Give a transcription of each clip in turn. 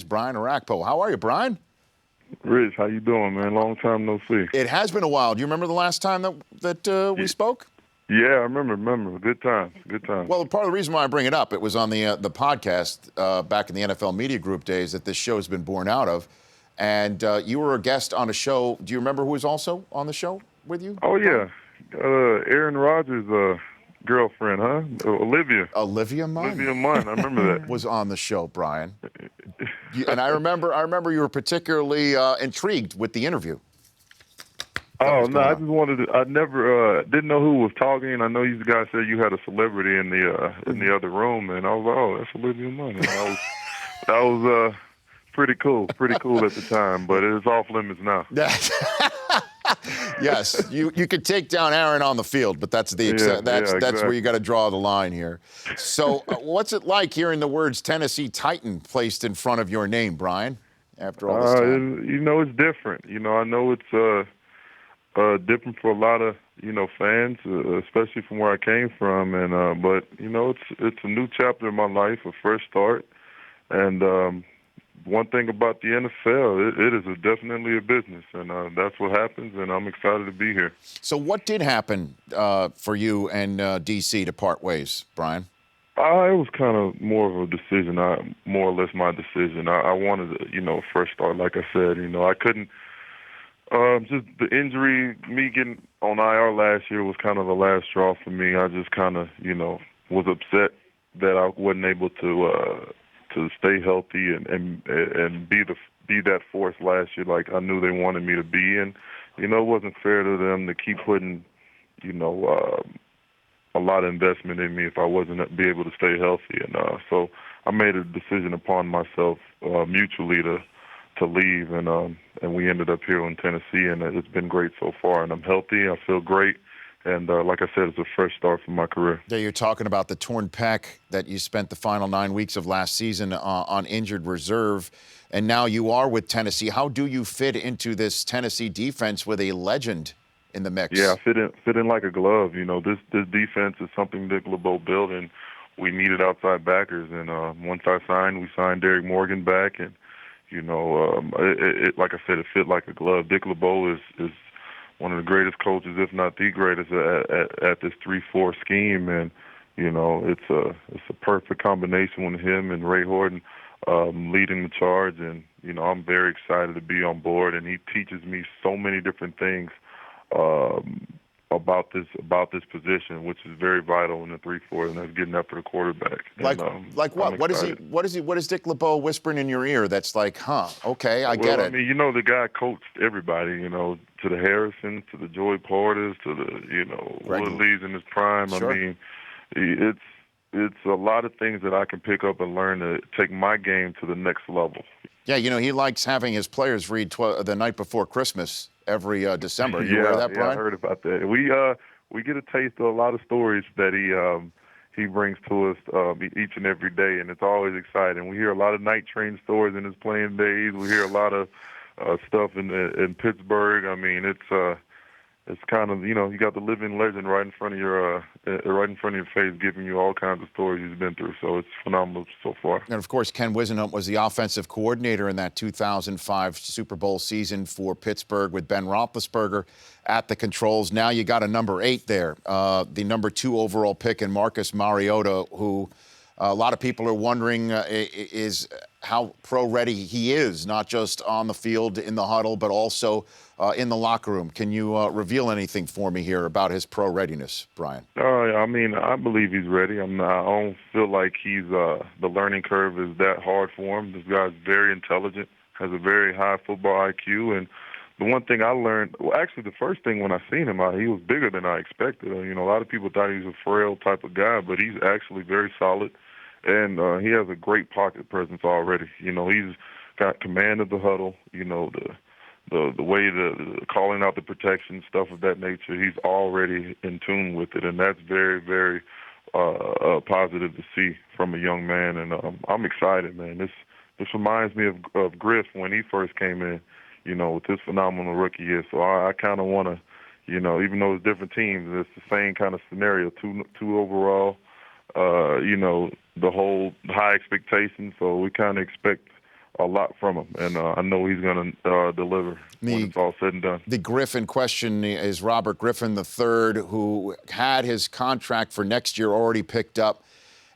Brian Orakpo. How are you, Brian? Rich, how you doing, man? Long time no see. It has been a while. Do you remember the last time that we spoke? Yeah, I remember. Good times. Well, part of the reason why I bring it up, it was on the podcast back in the NFL Media Group days that this show has been born out of. And you were a guest on a show. Do you remember who was also on the show with you? Oh, yeah. Aaron Rodgers' girlfriend, huh? Olivia. Olivia Munn. Olivia Munn, I remember that. Was on the show, Brian. And I remember you were particularly intrigued with the interview. Oh, no, I just wanted to, I never, didn't know who was talking. I know you guys said you had a celebrity in the other room, and I was like, oh, that's Olivia Munn. And that was pretty cool at the time, but it's off limits now. Yes, you could take down Aaron on the field, but that's where you got to draw the line here. So what's it like hearing the words Tennessee Titan placed in front of your name, Brian, after all this time? It's different. I know it's different for a lot of fans, especially from where I came from, and but it's a new chapter in my life, a fresh start, and one thing about the NFL, it is definitely a business, and that's what happens, and I'm excited to be here. So what did happen for you and D.C. to part ways, Brian? It was kind of more of a decision, more or less my decision. I wanted a fresh start, like I said. I couldn't. Just the injury, me getting on IR last year was kind of the last straw for me. I just kind of, was upset that I wasn't able to stay healthy and be that force last year like I knew they wanted me to be. And, it wasn't fair to them to keep putting, a lot of investment in me if I wasn't be able to stay healthy. And so I made a decision upon myself mutually to leave, and we ended up here in Tennessee, and it's been great so far. And I'm healthy. I feel great. And like I said, it's a fresh start for my career. Yeah, you're talking about the torn pec that you spent the final 9 weeks of last season on injured reserve, and now you are with Tennessee. How do you fit into this Tennessee defense with a legend in the mix? Yeah, I fit in like a glove. This defense is something Dick LeBeau built, and we needed outside backers. And once we signed Derek Morgan back, and like I said, it fit like a glove. Dick LeBeau is one of the greatest coaches, if not the greatest, at this 3-4 scheme, and it's a perfect combination with him and Ray Horton leading the charge, and I'm very excited to be on board, and he teaches me so many different things about this position, which is very vital in the 3-4, and that's getting after the quarterback. Like what? What is Dick LeBeau whispering in your ear that's like, okay, I get it? I mean, the guy coached everybody, to the Harrisons, to the Joey Porters, to the Woodleys in his prime. Sure. I mean, it's a lot of things that I can pick up and learn to take my game to the next level. Yeah, he likes having his players read the night before Christmas every December. You aware of that, Brian? Yeah, I heard about that. We get a taste of a lot of stories that he brings to us each and every day, and it's always exciting. We hear a lot of night train stories in his playing days. We hear a lot of stuff in Pittsburgh. I mean, it's kind of you got the living legend right in front of your face, giving you all kinds of stories he's been through. So it's phenomenal so far. And of course, Ken Wisenhunt was the offensive coordinator in that 2005 Super Bowl season for Pittsburgh with Ben Roethlisberger at the controls. Now you got a number 8 there, the number 2 overall pick in Marcus Mariota, who a lot of people are wondering is how pro-ready he is, not just on the field in the huddle, but also in the locker room. Can you reveal anything for me here about his pro readiness, Brian? I mean, I believe he's ready. I don't feel like the learning curve is that hard for him. This guy's very intelligent, has a very high football IQ, and the one thing I learned, actually the first thing when I seen him, he was bigger than I expected. A lot of people thought he was a frail type of guy, but he's actually very solid, and he has a great pocket presence already. He's got command of the huddle, the way the calling out the protection, stuff of that nature. He's already in tune with it, and that's very, very positive to see from a young man. And I'm excited, man. This reminds me of Griff when he first came in, with this phenomenal rookie year. So I kind of want to, even though it's different teams, it's the same kind of scenario. Two overall, the whole high expectations. So we kind of expect a lot from him, and I know he's going to deliver when it's all said and done. The Griffin question is Robert Griffin III, who had his contract for next year already picked up,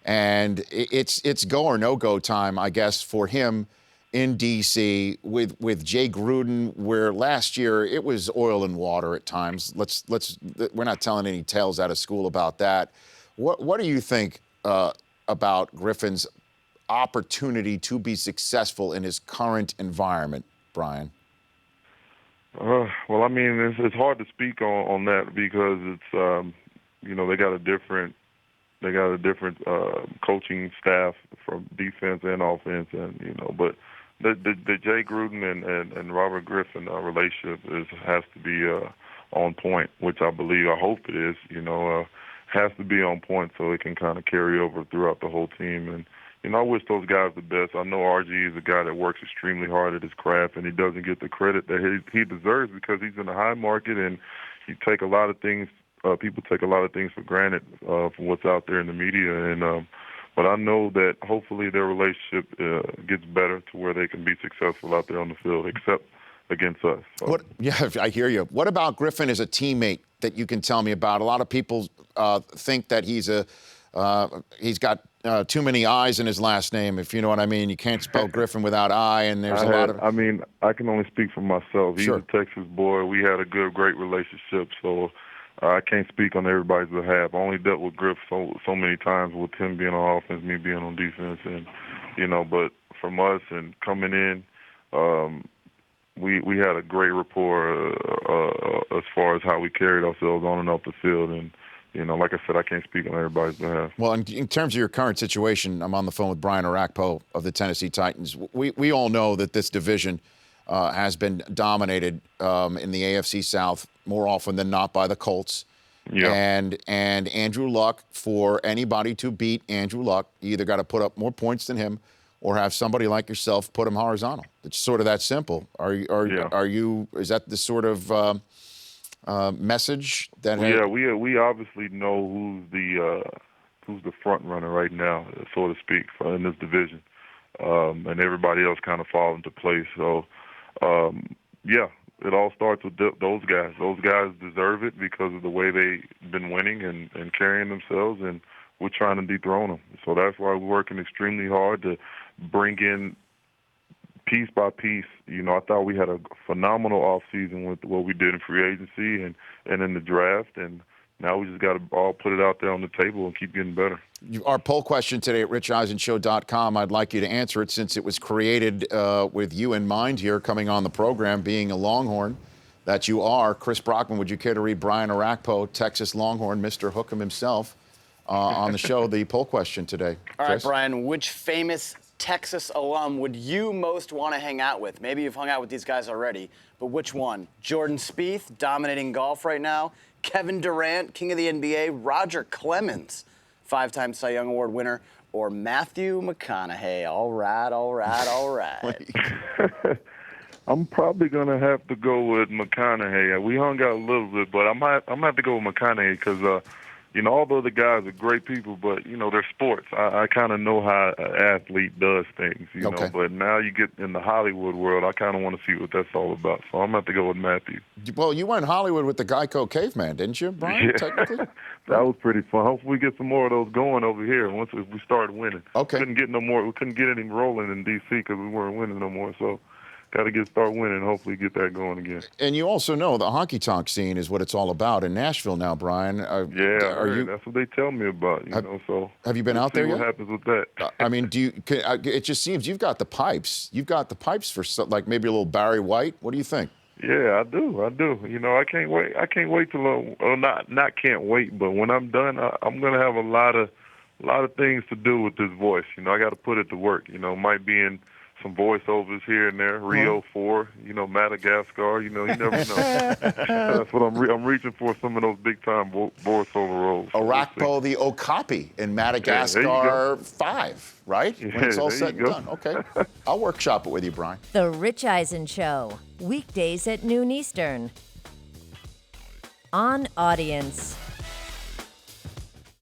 and it's go or no go time, I guess, for him in D.C. with Jay Gruden, where last year it was oil and water at times. We're not telling any tales out of school about that. What do you think about Griffin's opportunity to be successful in his current environment, Brian? Well, I mean, it's hard to speak on that because it's they got a different coaching staff from defense and offense, and but the Jay Gruden and Robert Griffin relationship has to be on point, which I hope it is. Has to be on point so it can kind of carry over throughout the whole team. And I wish those guys the best. I know RG is a guy that works extremely hard at his craft, and he doesn't get the credit that he deserves because he's in the high market, and you take a lot of things. People take a lot of things for granted from what's out there in the media, and but I know that hopefully their relationship gets better to where they can be successful out there on the field, except against us. So. Yeah, I hear you. What about Griffin as a teammate that you can tell me about? A lot of people think that he's got too many I's in his last name, if you know what I mean. You can't spell Griffin without I, and there's a lot of... I mean, I can only speak for myself. He's Sure. a Texas boy. We had a great relationship, so I can't speak on everybody's behalf. I only dealt with Griff so many times with him being on offense, me being on defense, and but from us and coming in, we had a great rapport as far as how we carried ourselves on and off the field, and like I said, I can't speak on everybody's behalf. Well, in terms of your current situation, I'm on the phone with Brian Orakpo of the Tennessee Titans. We all know that this division has been dominated in the AFC South more often than not by the Colts. Yeah. And Andrew Luck, for anybody to beat Andrew Luck, you either got to put up more points than him or have somebody like yourself put him horizontal. It's sort of that simple. Is that the sort of message that? Yeah, we obviously know who's the front runner right now, so to speak, in this division, and everybody else kind of falls into place. So, it all starts with those guys. Those guys deserve it because of the way they've been winning and carrying themselves, and we're trying to dethrone them. So that's why we're working extremely hard to bring in piece by piece. I thought we had a phenomenal offseason with what we did in free agency and in the draft, and now we just got to all put it out there on the table and keep getting better. Our poll question today at richeisenshow.com, I'd like you to answer it since it was created with you in mind here coming on the program, being a Longhorn that you are. Chris Brockman, would you care to read Brian Orakpo, Texas Longhorn, Mr. Hookham himself, on the show, the poll question today? All right, Chris? Brian, which famous Texas alum would you most want to hang out with? Maybe you've hung out with these guys already, but which one? Jordan Spieth, dominating golf right now. Kevin Durant, king of the NBA. Roger Clemens, 5-time Cy Young Award winner. Or Matthew McConaughey. All right. I'm probably going to have to go with McConaughey. We hung out a little bit, but I'm going to have to go with McConaughey because, although the guys are great people, but, they're sports. I kind of know how an athlete does things, Okay. But now you get in the Hollywood world, I kind of want to see what that's all about. So I'm going to have to go with Matthew. Well, you went Hollywood with the Geico Caveman, didn't you, Brian, Yeah. technically? That was pretty fun. Hopefully we get some more of those going over here once we start winning. Okay. We couldn't get any rolling in D.C. because we weren't winning no more. So got to start winning and hopefully get that going again. And you also know the honky-tonk scene is what it's all about in Nashville now, Brian. That's what they tell me about, So have you been out there yet? yet? What happens with that? I mean, it just seems you've got the pipes. You've got the pipes for like maybe a little Barry White. What do you think? Yeah, I do. I can't wait. I can't wait till not can't wait, but when I'm done, I'm gonna have a lot of things to do with this voice. I got to put it to work. Might be in some voiceovers here and there. Rio 4, Madagascar. You never know. That's what I'm reaching for. Some of those big time voiceover roles. Orakpo the Okapi in Madagascar 5, right? Yeah, when it's all there said you and go. done. Okay, I'll workshop it with you, Brian. The Rich Eisen Show, weekdays at noon Eastern. On Audience.